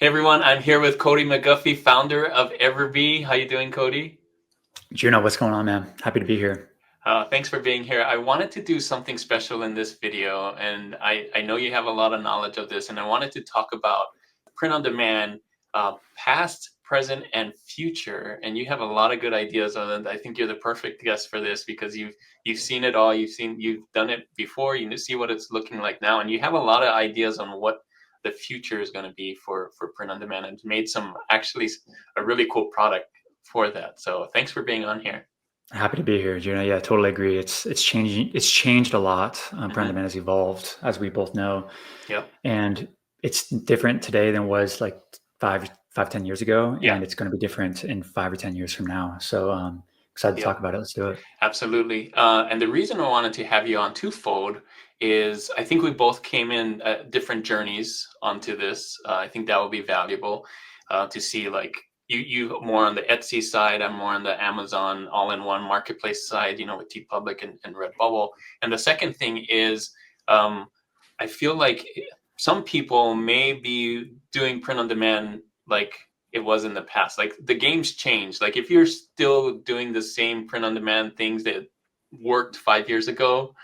Hey everyone, I'm here with Cody McGuffey, founder of EverBee. How you doing, Cody? Juno, what's going on, man? Happy to be here. Thanks for being here. I wanted to do something special in this video, and I know you have a lot of knowledge of this, and I wanted to talk about print on demand, past, present, and future. And you have a lot of good ideas on it. I think you're the perfect guest for this because you've seen it all. You've done it before. You see what it's looking like now, and you have a lot of ideas on what the future is going to be for print on demand, and made some actually a really cool product for that. So thanks for being on here. Happy to be here, Juno. Yeah, totally agree. It's changing. It's changed a lot. Print on Hmm. demand has evolved, as we both know, Yep. and it's different today than it was like 10 years ago, Yeah. and it's going to be different in 5 or 10 years from now. So, excited to Yep. talk about it. Let's do it. Absolutely. And the reason I wanted to have you on twofold is I think we both came in different journeys onto this. I think that will be valuable to see, like, you more on the Etsy side, I'm more on the Amazon all-in-one marketplace side, with TeePublic and Redbubble. And the second thing is, um, I feel like some people may be doing print on demand like it was in the past. Like, the game's changed. Like, if you're still doing the same print on demand things that worked 5 years ago,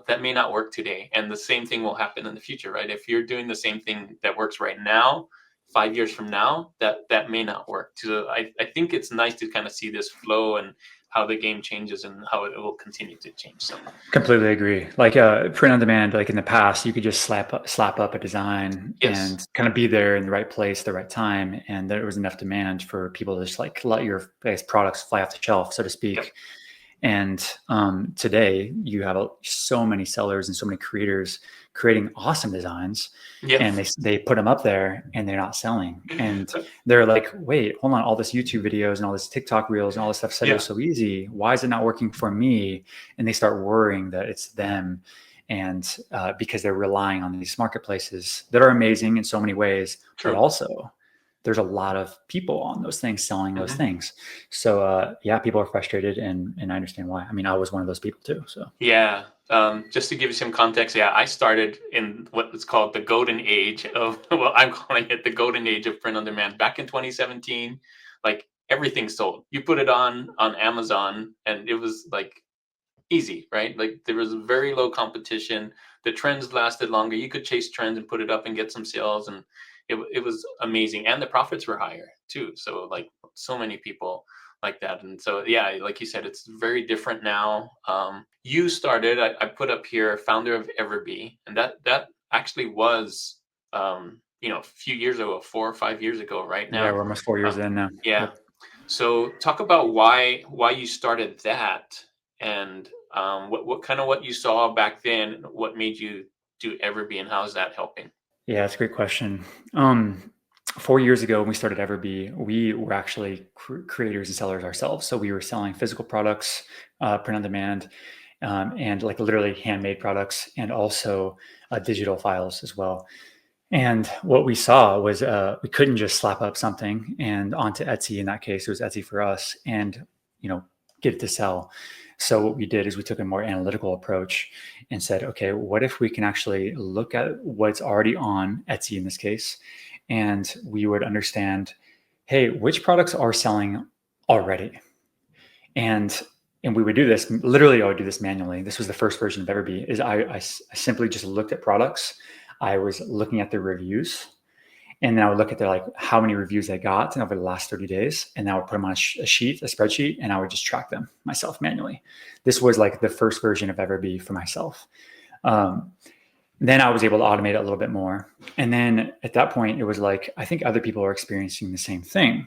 that may not work today. And the same thing will happen in the future, right? If you're doing the same thing that works right now, 5 years from now, that may not work. So I think it's nice to kind of see this flow and how the game changes and how it will continue to change. So Completely agree. Like print on demand, like in the past, you could just slap up a design yes. and kind of be there in the right place, the right time, and there was enough demand for people to just like let your products fly off the shelf, so to Yep. speak. And today, you have so many sellers and so many creators creating awesome designs, Yep. and they put them up there, and they're not selling. And they're like, "Wait, hold on! All this YouTube videos and all this TikTok reels and all this stuff said it was Yeah. so easy. Why is it not working for me?" And they start worrying that it's them, and because they're relying on these marketplaces that are amazing in so many ways, but True. also there's a lot of people on those things selling those Hmm. things. So yeah, people are frustrated, and I understand why. I mean, I was one of those people too. So Yeah. Just to give you some context, yeah, I started in what is called the golden age of, well, I'm calling it the golden age of print on demand. Back in 2017, like, everything sold. You put it on Amazon, and it was like easy, right? Like, there was very low competition. The trends lasted longer. You could chase trends and put it up and get some sales, and it was amazing. And the profits were higher too. So, like, so many people like that. And so, yeah, like you said, it's very different now. You started, I put up here, founder of EverBee, and that actually was, a few years ago, 4 or 5 years ago, right yeah, now. we're almost 4 years Uh, in now. yeah. Yep. So talk about why you started that, and what you saw back then, what made you do EverBee, and how's that helping? Yeah, that's a great question. Um, 4 years ago, when we started EverBee, we were actually creators and sellers ourselves. So we were selling physical products, print on demand, and like literally handmade products, and also digital files as well. And what we saw was we couldn't just slap up something and onto Etsy. In that case, it was Etsy for us, and you know, get it to sell. So what we did is we took a more analytical approach and said, okay, what if we can actually look at what's already on Etsy in this case, and we would understand, hey, which products are selling already, and we would do this literally. I would do this manually. This was the first version of EverBee. Is I simply just looked at products. I was looking at the reviews, and then I would look at their like how many reviews they got over the last 30 days, and I would put them on a sheet, a spreadsheet, and I would just track them myself manually. This was like the first version of EverBee for myself. Um, then I was able to automate it a little bit more. And then at that point, it was like, I think other people are experiencing the same thing,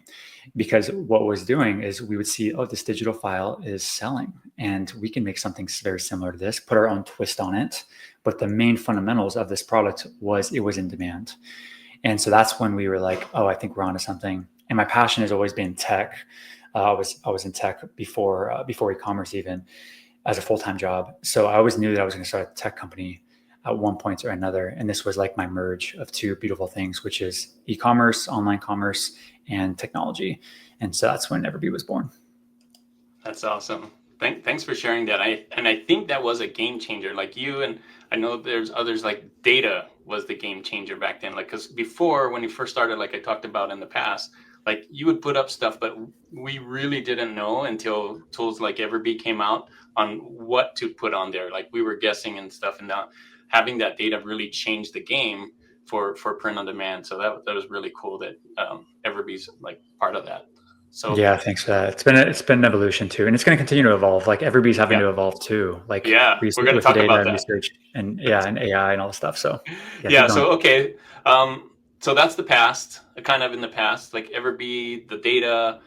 because what was doing is we would see, oh, this digital file is selling, and we can make something very similar to this, put our own twist on it. But the main fundamentals of this product was it was in demand. And so that's when we were like, oh, I think we're onto something. And my passion has always been tech. I was in tech before e-commerce, even as a full-time job. So I always knew that I was going to start a tech company at one point or another. And this was like my merge of two beautiful things, which is e-commerce, online commerce, and technology. And so that's when EverBee was born. That's awesome. Thanks for sharing that. I think that was a game changer. Like you and I know there's others, like data was the game changer back then. Like because before when you first started, like I talked about in the past, like you would put up stuff, but we really didn't know until tools like EverBee came out on what to put on there. Like we were guessing and stuff, and now having that data really changed the game for print on demand. So that was really cool that EverBee's like part of that. So Yeah, thanks for that. It's been an evolution too, and it's going to continue to evolve. Like everybody's having yeah, to evolve too, like yeah, we're gonna with the talk data about and that. research, and yeah, and AI and all the stuff. So yeah, keep Yeah, going. so okay. So that's the past, kind of in the past, like Everbee, the data,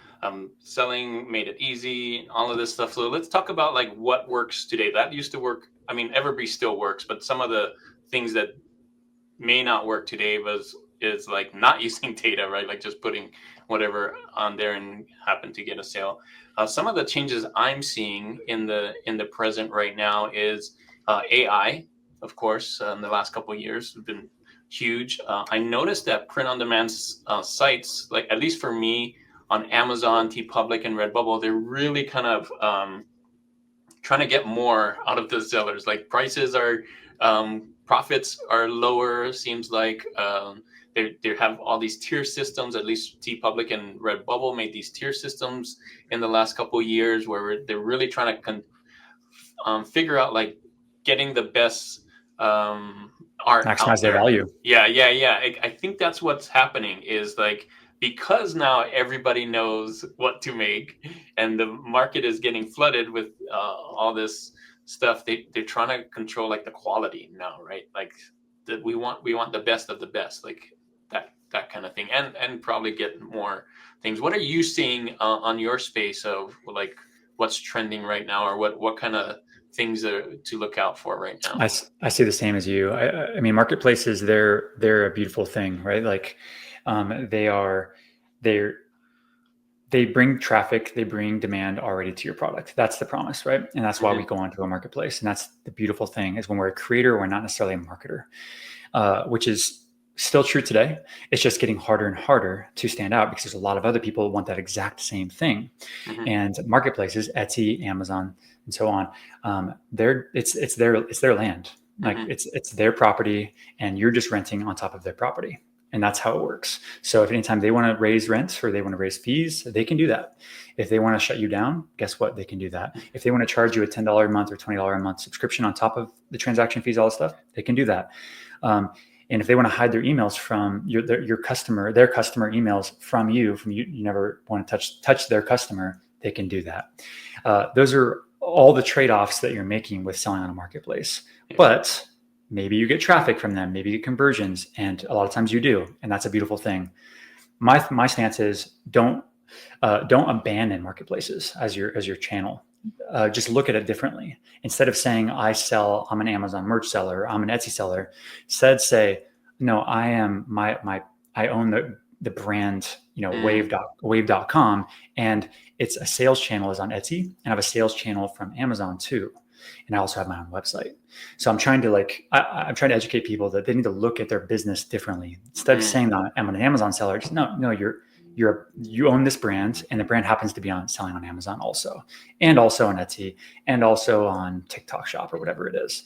selling made it easy, all of this stuff. So let's talk about like what works today. That used to work. I mean, Everbee still works, but some of the things that may not work today was is like not using data, right? Like just putting whatever on there and happen to get a sale. Some of the changes I'm seeing in the present right now is AI. Of course, in the last couple of years have been huge. I noticed that print on demand sites, like at least for me, on Amazon, TeePublic, and Redbubble, they're really kind of trying to get more out of the sellers. Like prices are, profits are lower. Seems like they have all these tier systems. At least TeePublic and Redbubble made these tier systems in the last couple of years, where they're really trying to figure out like getting the best art out Maximize their there. value. Yeah, yeah, yeah. I think that's what's happening is like because now everybody knows what to make and the market is getting flooded with all this stuff. They're trying to control like the quality now, right? Like that we want the best of the best, like that kind of thing, and probably get more things. What are you seeing on your space of like what's trending right now, or what kind of things to look out for right now? I see the same as you. I mean, marketplaces, they're a beautiful thing, right? Like, they are, they're, they bring traffic, they bring demand already to your product. That's the promise, right? And that's why we Hmm. go onto a marketplace. And that's the beautiful thing is when we're a creator, we're not necessarily a marketer, which is still true today. It's just getting harder and harder to stand out because there's a lot of other people who want that exact same thing. Hmm. And marketplaces, Etsy, Amazon, and so on, it's their land. Like Hmm. it's their property, and you're just renting on top of their property, and that's how it works. So if anytime they want to raise rents or they want to raise fees, they can do that. If they want to shut you down, guess what? They can do that. If they want to charge you a $10 a month or $20 a month subscription on top of the transaction fees, all that stuff, they can do that. Um, and if they want to hide their emails from your customer, their customer emails from you, you never want to touch their customer, they can do that. Those are all the trade-offs that you're making with selling on a marketplace. Yeah. But maybe you get traffic from them, maybe you get conversions, and a lot of times you do, and that's a beautiful thing. My stance is don't abandon marketplaces as your channel. Just look at it differently. Instead of saying I'm an Amazon merch seller, I'm an Etsy seller, instead say no, I own the brand, Mm. wave.com, and it's a sales channel is on Etsy, and I have a sales channel from Amazon too, and I also have my own website. So I'm trying to I'm trying to educate people that they need to look at their business differently. Instead of Mm. saying that I'm an Amazon seller, just no, you own this brand, and the brand happens to be selling on Amazon also, and also on Etsy, and also on TikTok Shop or whatever it is.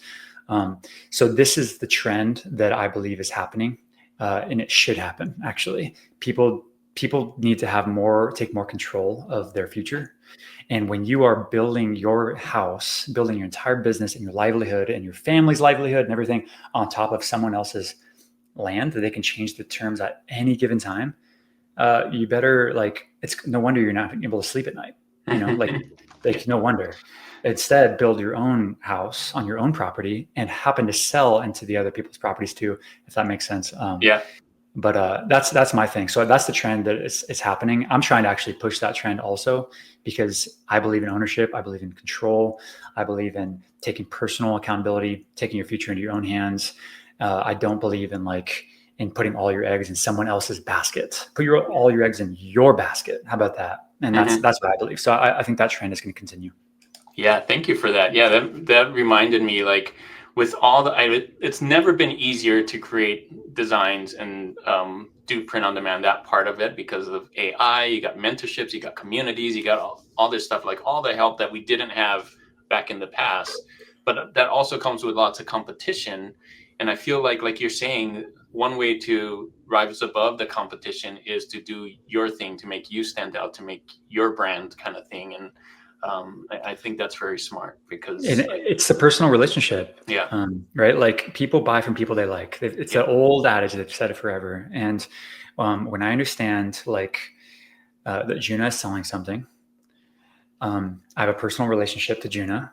So this is the trend that I believe is happening, and it should happen. Actually, people need to take more control of their future. And when you are building your house, building your entire business and your livelihood and your family's livelihood and everything on top of someone else's land that they can change the terms at any given time, you better it's no wonder you're not able to sleep at night. No wonder. Instead, build your own house on your own property and happen to sell into the other people's properties too, if that makes sense. Yeah. But that's my thing. So that's the trend that is happening. I'm trying to actually push that trend also because I believe in ownership. I believe in control. I believe in taking personal accountability, taking your future into your own hands. I don't believe in putting all your eggs in someone else's basket. Put all your eggs in your basket. How about that? And that's Hmm. that's what I believe. So I think that trend is going to continue. Yeah, thank you for that. Yeah, that reminded me like with all it's never been easier to create designs and do print on demand, that part of it, because of AI. You got mentorships, you got communities, you got all this stuff, like all the help that we didn't have back in the past. But that also comes with lots of competition. And I feel like you're saying, one way to rise above the competition is to do your thing, to make you stand out, to make your brand kind of thing. And I think that's very smart And because, like, it's the personal relationship, yeah, right? Like people buy from people they like. It's yeah, an old adage. They've said it forever. And when I understand like that Juna is selling something, I have a personal relationship to Juna,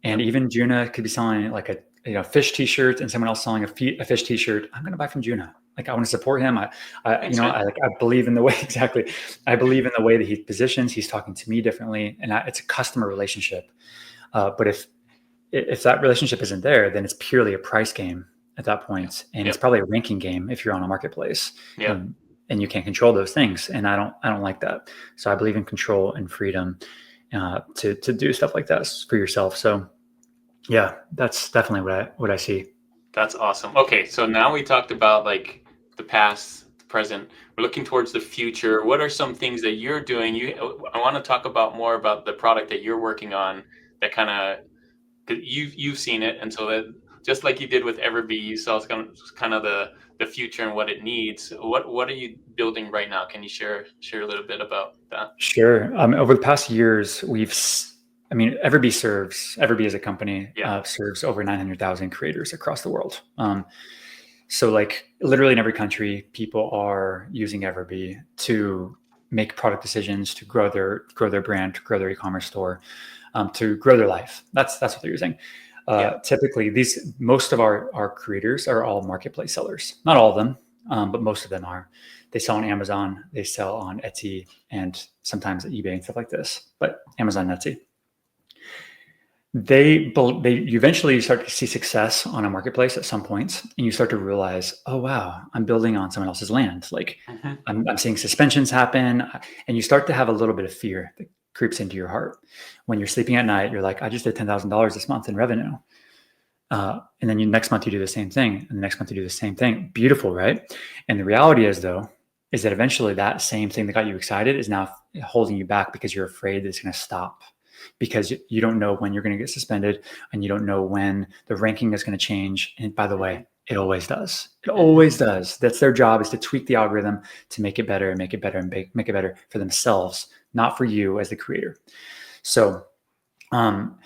and yep, even Juna could be selling like a fish T-shirt, and someone else selling a fish T-shirt. I'm going to buy from Juna. Like I want to support him. makes sense. I believe in the way exactly. I believe in the way that he positions. He's talking to me differently, and it's a customer relationship. But if that relationship isn't there, then it's purely a price game at that Yeah, point, and it's yep, probably a ranking game if you're on a marketplace, yep. and you can't control those things. And I don't like that. So I believe in control and freedom to do stuff like that for yourself. So yeah, that's definitely what I see. That's awesome. Okay, so now we talked about like the past, the present. We're looking towards the future. What are some things that you're doing? I want to talk about more about the product that you're working on, that kind of, you've seen it, and so that, just like you did with EverBee, you saw kind of the future and what it needs. What are you building right now? Can you share a little bit about that? Sure. Over the past years, I mean, EverBee as a company Yeah, serves over 900,000 creators across the world. So like literally in every country, people are using EverBee to make product decisions, to grow their brand, to grow their e-commerce store, to grow their life. That's what they're using. yeah, Typically, most of our creators are all marketplace sellers. Not all of them, but most of them are. They sell on Amazon, they sell on Etsy, and sometimes eBay and stuff like this. But Amazon and Etsy, they you eventually start to see success on a marketplace at some points, and you start to realize, oh wow, I'm building on someone else's land. Like hmm, I'm seeing suspensions happen, and you start to have a little bit of fear that creeps into your heart when you're sleeping at night. You're like, I just did $10,000 this month in revenue, and then next month you do the same thing, and the next month you do the same thing. Beautiful, right? And the reality is, though, is that eventually that same thing that got you excited is now holding you back because you're afraid that it's going to stop, because you don't know when you're going to get suspended, and you don't know when the ranking is going to change. And by the hmm, way, it always does. It hmm, always does. That's their job, is to tweak the algorithm to make it better and make it better and make it better for themselves, not for you as the creator. So, um,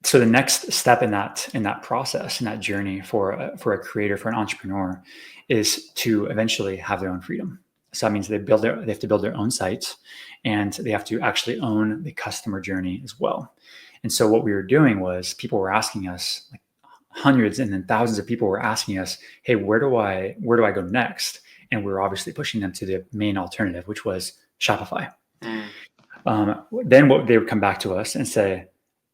so the next step in that process, in that journey for a creator, for an entrepreneur, is to eventually have their own freedom. So that means they have to build their own sites, and they have to actually own the customer journey as well. And so what we were doing was, people were asking us, like hundreds and then thousands of people were asking us, hey, where do I go next? And we were obviously pushing them to the main alternative, which was Shopify. mm, Then what they would come back to us and say,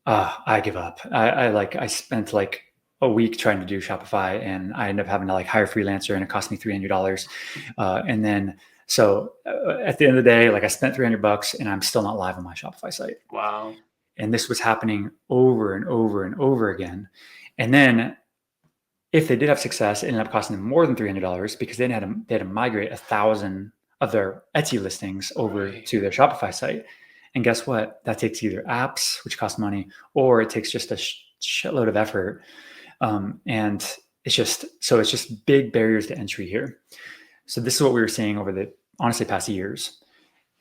I give up. I spent like a week trying to do Shopify, and I ended up having to like hire a freelancer, and it cost me $300. And then at the end of the day, like I spent $300 and I'm still not live on my Shopify site. wow, And this was happening over and over and over again. And then if they did have success, it ended up costing them more than $300, because they had to migrate 1,000 of their Etsy listings over right, to their Shopify site. And guess what? That takes either apps, which cost money, or it takes just a shitload of effort. And it's just big barriers to entry here. So this is what we were seeing over the honestly past years.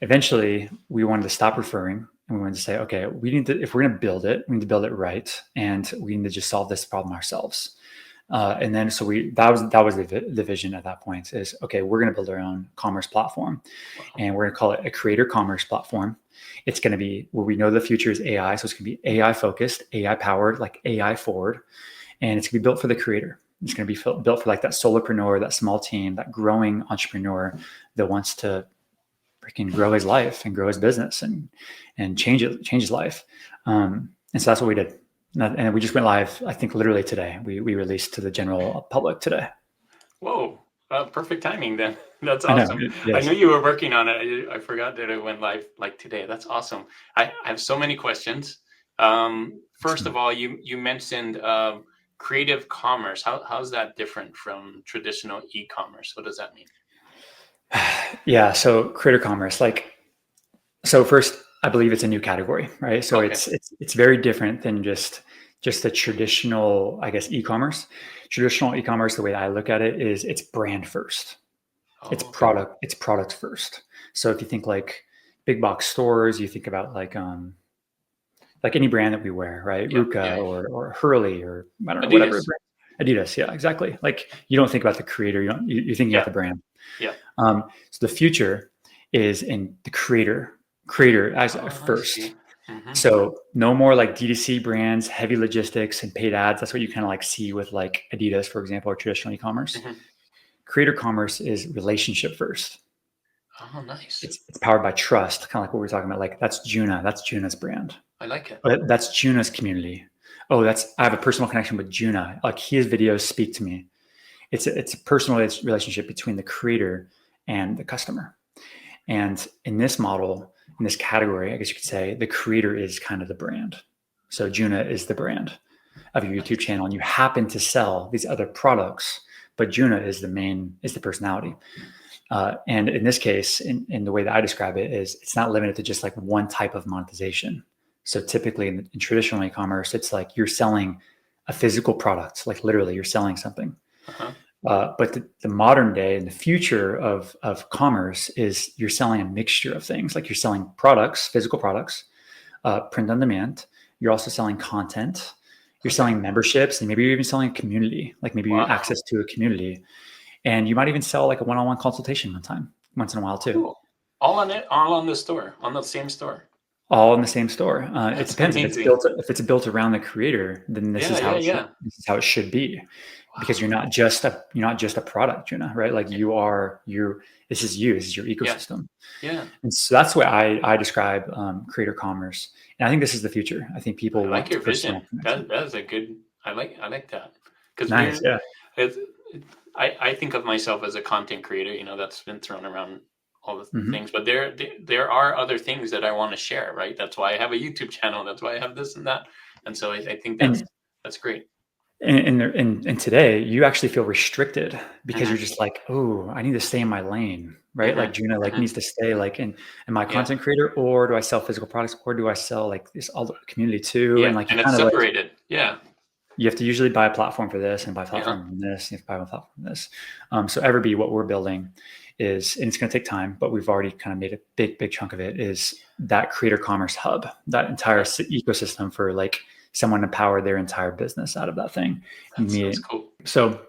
Eventually, we wanted to stop referring, and we wanted to say, okay, if we're going to build it, we need to build it right, and we need to just solve this problem ourselves. And then so that was the vision at that point, is okay, we're going to build our own commerce platform, wow, and we're going to call it a creator commerce platform. It's going to be where we know the future is AI, so it's going to be AI focused, AI powered, like AI forward, and it's going to be built for the creator. It's going to be built for like that solopreneur, that small team, that growing entrepreneur that wants to freaking grow his life and grow his business and change his life. And so that's what we did. And we just went live, I think literally today. We released to the general public today. whoa. Perfect timing then. That's I know. awesome. I knew Yes. you were working on it. I forgot that it went live like today. That's awesome. I have so many questions. First of all, you mentioned creative commerce. How's that different from traditional e-commerce? What does that mean? Yeah. So creator commerce, so first, I believe it's a new category, right? So Okay. it's very different than just the traditional, I guess, e-commerce. Traditional e-commerce, the way I look at it is it's brand first. Oh, okay. It's product first. So if you think like big box stores, you think about like any brand that we wear, right? Yeah. Ruka Yeah. or Hurley or I don't know, whatever Adidas. brand. Adidas, yeah, exactly. Like you don't think about the creator, you're thinking about Yeah. the brand. Yeah. So the future is in the creator as Oh, I first. see. Mm-hmm. So no more like D2C brands, heavy logistics and paid ads. That's what you kind of like see with like Adidas, for example, or traditional e-commerce. Mm-hmm. Creator commerce is relationship first. Oh, nice. It's powered by trust, kind of like what we were talking about. Like that's Juna, that's Juna's brand. I like it. But that's Juna's community. Oh, I have a personal connection with Juna. Like his videos speak to me. It's a personal relationship between the creator and the customer. And in this model, in this category, I guess you could say the creator is kind of the brand. So Juna is the brand of your YouTube Nice. channel, and you happen to sell these other products, but Juna is the personality. And in this case, in the way that I describe it, is it's not limited to just like one type of monetization. So typically in traditional e-commerce, it's like you're selling a physical product, like literally you're selling something. Uh-huh. But the modern day and the future of commerce is you're selling a mixture of things. Like you're selling products, physical products, print on demand. You're also selling content. You're Okay. selling memberships, and maybe you're even selling a community, like maybe Wow. access to a community. And you might even sell like a one-on-one consultation once in a while too. Cool. All on it, all on the store, on the same store. All in the same store. It That's depends amazing. if it's built around the creator, then Yeah, yeah, yeah. this is how it should be, because Wow. you're not just a product, right? Like Yeah, this is your yeah, ecosystem, yeah. and so that's what I describe creator commerce, and I think this is the future. I think I people like want your personal vision. connection. That is a good. I like that because Nice, yeah. it's, I think of myself as a content creator. You know, that's been thrown around all the Hmm. things, but there are other things that I want to share. Right. That's why I have a YouTube channel. That's why I have this and that. And so I think And that's great. and today you actually feel restricted because you're Hmm. just like, oh, I need to stay in my lane, right? Hmm. Like Juna like Hmm. needs to stay like in my Yeah. content creator, or do I sell physical products, or do I sell like this other community too? And Yeah. like you And it's kind of like separated. Yeah. you have to usually buy a platform for this and buy a Yeah. platform from this, you have to buy a platform from this. So EverBee, what we're building is, and it's going to take time, but we've already kind of made a big chunk of it, is that creator commerce hub, that entire Right. ecosystem for like someone to power their entire business out of that thing. That's cool. So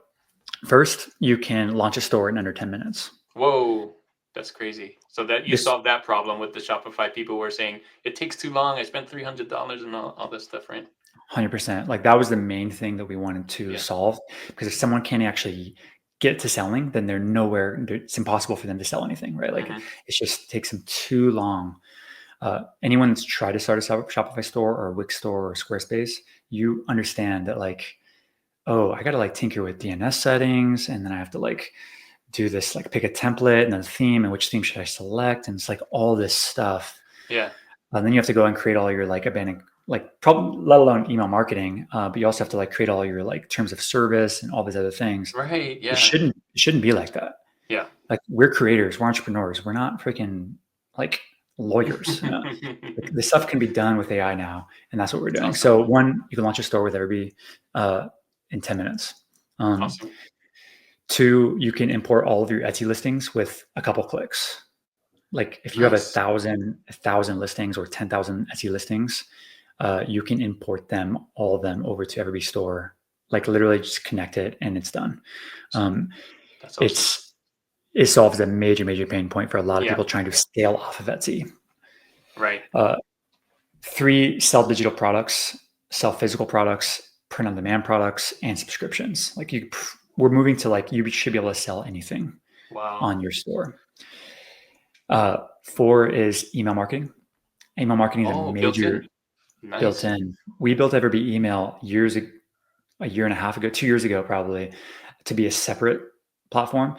first, you can launch a store in under 10 minutes. Whoa, that's crazy. So that you This solved that problem with the Shopify people were saying it takes too long. I spent $300 and all this stuff, right? 100%, like that was the main thing that we wanted to Yeah. solve, because if someone can't actually get to selling, then they're nowhere. It's impossible for them to sell anything, right? Like Hmm. it just takes them too long. Anyone that's tried to start a Shopify store or a Wix store or Squarespace, you understand that like, oh, I got to like tinker with DNS settings, and then I have to like do this, like pick a template and a theme, and which theme should I select, and it's like all this stuff. Yeah. Then you have to go and create all your like abandoned, like probably let alone email marketing, but you also have to like create all your like terms of service and all these other things. Right. It Yeah. shouldn't be like that. Yeah. Like we're creators, we're entrepreneurs, we're not freaking like lawyers. Like this stuff can be done with AI now, and that's what we're That's doing. awesome. So one, you can launch a store with EverBee in 10 minutes. Awesome. Two, you can import all of your Etsy listings with a couple clicks. Like if you have Nice. a thousand listings or 10,000 Etsy listings, you can import all of them over to EverBee Store. Like literally just connect it and it's done. Um, That's awesome. it's it solves a major pain point for a lot of Yeah. people trying to scale off of Etsy. Right. Uh, Three, sell digital products, sell physical products, print on demand products, and subscriptions. Like we're moving to like you should be able to sell anything Wow. on your store. Four is email marketing. Email marketing is a Oh, built in. major built Nice. in. We built EverBee email a year and a half ago, 2 years ago, probably, to be a separate platform.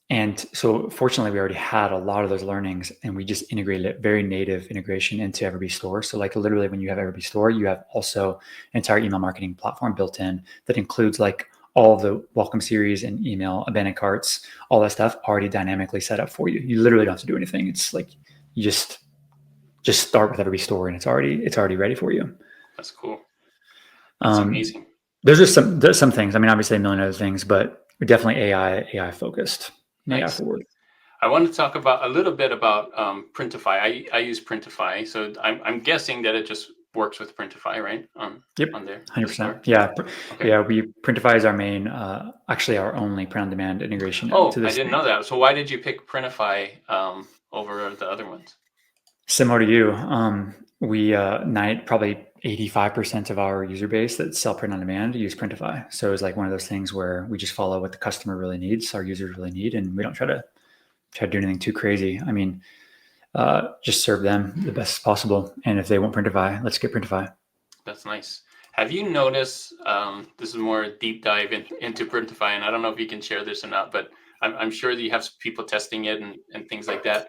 And so fortunately, we already had a lot of those learnings, and we just integrated it, very native integration into EverBee Store. So like literally when you have EverBee Store, you have also an entire email marketing platform built in that includes like all the welcome series and email, abandoned carts, all that stuff already dynamically set up for you. You literally don't have to do anything. It's like you just start with EverBee Store and it's already ready for you. That's cool. That's Um, amazing. there's some things. I mean, obviously a million other things, but definitely AI focused, and AI Nice. forward. I want to talk about a little bit about Printify. I use Printify, so I'm guessing that it just works with Printify, right? Yep, On there, the 100%. store. Yeah, Okay. yeah. Printify is our main, actually our only print-on-demand integration Oh, to I this didn't day. know that. So why did you pick Printify over the other ones? Similar to you, we probably 85% of our user base that sell print on demand use Printify. So it's like one of those things where we just follow what the customer really needs, our users really need, and we don't try to do anything too crazy. I mean, just serve them the best possible. And if they want Printify, let's get Printify. That's nice. Have you noticed, this is more a deep dive into Printify, and I don't know if you can share this or not, but I'm sure that you have people testing it and things like that.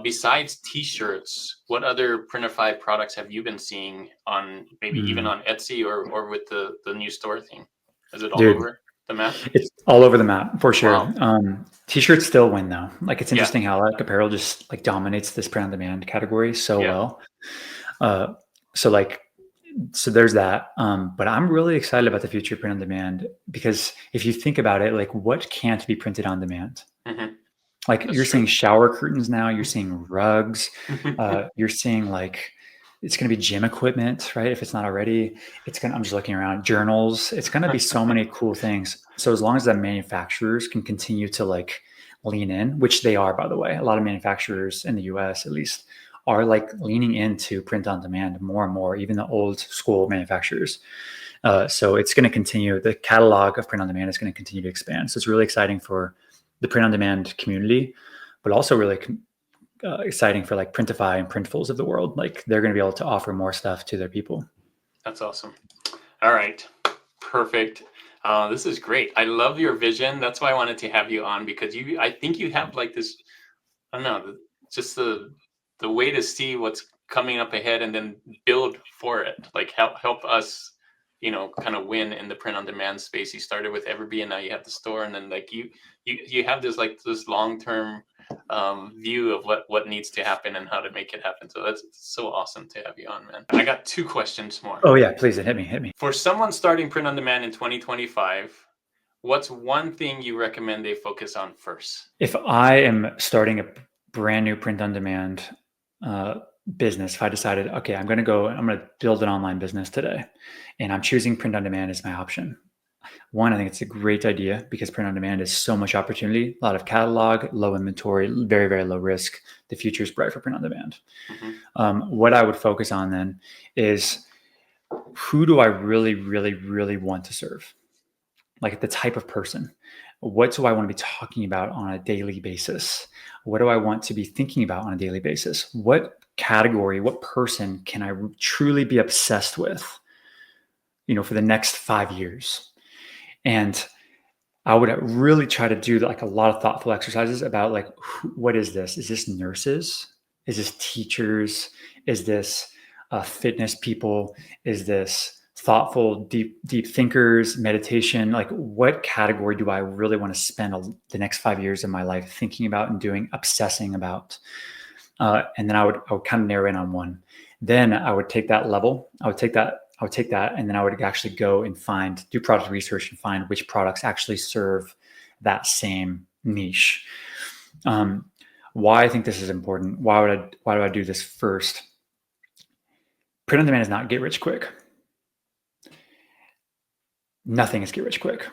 Besides T-shirts, what other Printify products have you been seeing on maybe even on Etsy or with the new store thing? Is it all Dude, over the map? it's all over the map for sure. Wow. T-shirts still win though. Like it's Yeah. interesting how like apparel just like dominates this print on demand category so Yeah. well. Uh, so like so there's that. But I'm really excited about the future of print on demand because if you think about it, like what can't be printed on demand? Hmm. Like That's you're true. seeing shower curtains now, you're seeing rugs, you're seeing like it's going to be gym equipment, right? If it's not already, I'm just looking around, journals. It's going to be so many cool things. So as long as the manufacturers can continue to like lean in, which they are, by the way, a lot of manufacturers in the US at least are like leaning into print on demand more and more, even the old school manufacturers. So it's going to continue. The catalog of print on demand is going to continue to expand. So it's really exciting for the print on demand community, but also really exciting for like Printify and Printfuls of the world. Like they're going to be able to offer more stuff to their people. That's awesome. All right. Perfect. This is great. I love your vision. That's why I wanted to have you on because I think you have like this, I don't know, just the way to see what's coming up ahead and then build for it. Like help us, kind of win in the print on demand space. You started with EverBee and now you have the store, and then like you have this like this long term view of what needs to happen and how to make it happen. So that's so awesome to have you on, man. I got two questions more. Oh yeah, please hit me. For someone starting print on demand in 2025, what's one thing you recommend they focus on first? If I am starting a brand new print on demand business, if I decided, okay, I'm going to build an online business today and I'm choosing print on demand as my option. One, I think it's a great idea because print on demand is so much opportunity, a lot of catalog, low inventory, very, very low risk. The future is bright for print on demand. What I would focus on then is who do I really, really, really want to serve? Like the type of person. What do I want to be talking about on a daily basis? What do I want to be thinking about on a daily basis? What category, what person can I truly be obsessed with, for the next 5 years? And I would really try to do like a lot of thoughtful exercises about like, what is this? Is this nurses? Is this teachers? Is this fitness people? Is this thoughtful, deep thinkers, meditation? Like, what category do I really want to spend the next 5 years of my life thinking about and doing, obsessing about? And then I would kind of narrow in on one. Then I would take that level. I would take that, and then I would actually go and do product research and find which products actually serve that same niche. Why I think this is important. Why do I do this first? Print on demand is not get rich quick. Nothing is get rich quick.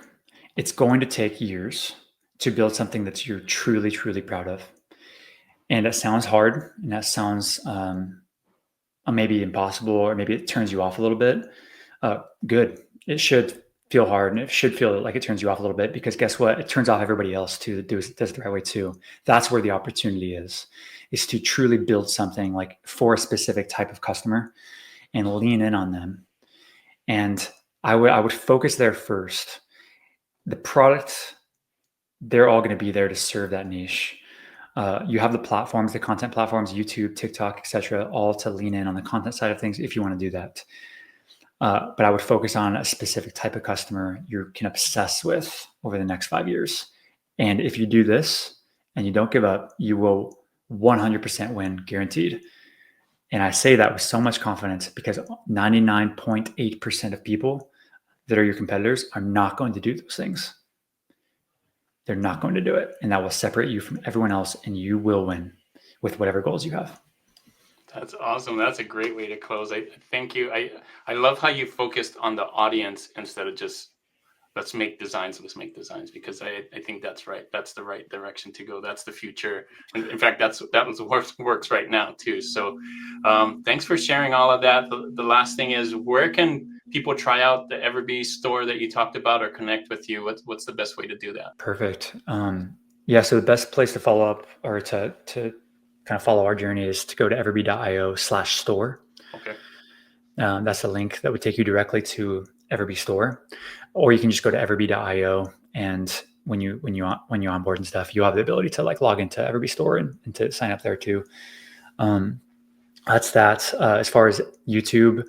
It's going to take years to build something that you're truly, truly proud of. And that sounds hard, and that sounds maybe impossible, or maybe it turns you off a little bit. Good. It should feel hard, and it should feel like it turns you off a little bit because guess what? It turns off everybody else too that does it the right way too. That's where the opportunity is to truly build something like for a specific type of customer and lean in on them. And I would focus there first. The product, they're all going to be there to serve that niche. You have the platforms, the content platforms, YouTube, TikTok, etc., all to lean in on the content side of things if you want to do that. but I would focus on a specific type of customer you can obsess with over the next 5 years. And if you do this and you don't give up, you will 100% win, guaranteed. And I say that with so much confidence because 99.8% of people that are your competitors are not going to do those things. They're not going to do it. And that will separate you from everyone else, and you will win with whatever goals you have. That's awesome. That's a great way to close. I thank you. I love how you focused on the audience instead of just let's make designs, because I think that's right. That's the right direction to go. That's the future. And in fact, that was what works right now too. So thanks for sharing all of that. The last thing is, where can people try out the EverBee store that you talked about or connect with you? What's the best way to do that? Perfect. Yeah, so the best place to follow up or to kind of follow our journey is to go to everbee.io/store. Okay. That's a link that would take you directly to EverBee Store, or you can just go to everbee.io, and when you onboard and stuff, you have the ability to like log into EverBee Store and to sign up there too. That's that. As far as YouTube,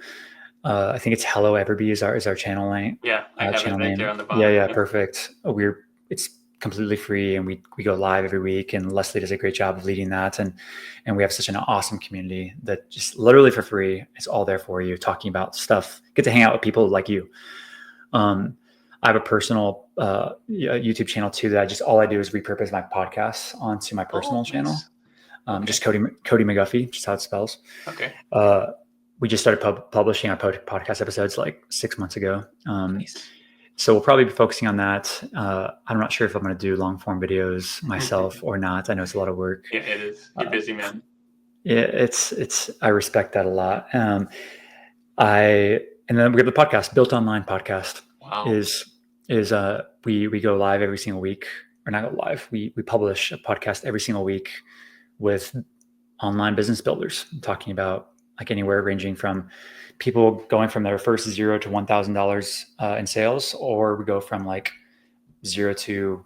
I think it's Hello EverBee is our channel name. Yeah, I have it Channel right name. there on the bottom. Yeah, perfect. It's completely free, and we go live every week, and Leslie does a great job of leading that, and we have such an awesome community that just literally for free, it's all there for you, talking about stuff. Get to hang out with people like you. I have a personal YouTube channel too that all I do is repurpose my podcasts onto my personal channel. Nice. Okay. Just Cody McGuffey, just how it spells. Okay. We just started publishing our podcast episodes like 6 months ago. Nice. So we'll probably be focusing on that. I'm not sure if I'm going to do long form videos myself or not. I know it's a lot of work. Yeah, it is. You're busy, man. Yeah, it's. I respect that a lot. And then we have the podcast, Built Online podcast. Wow. Is we go live every single week, or not go live. We publish a podcast every single week with online business builders, talking about like anywhere ranging from people going from their first $0 to $1,000 in sales, or we go from like 0 to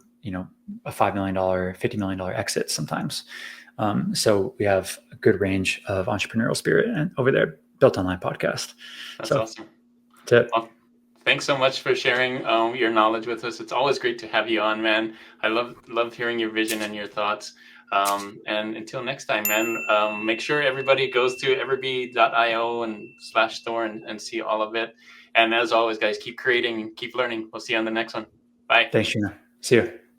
a $5 million, $50 million exit sometimes. So we have a good range of entrepreneurial spirit and over there, Built Online podcast. That's awesome. Well, thanks so much for sharing your knowledge with us. It's always great to have you on, man. I love hearing your vision and your thoughts. And until next time, man, make sure everybody goes to everbee.io and /store and see all of it. And as always, guys, keep creating and keep learning. We'll see you on the next one. Bye. Thanks, Sheena. See you.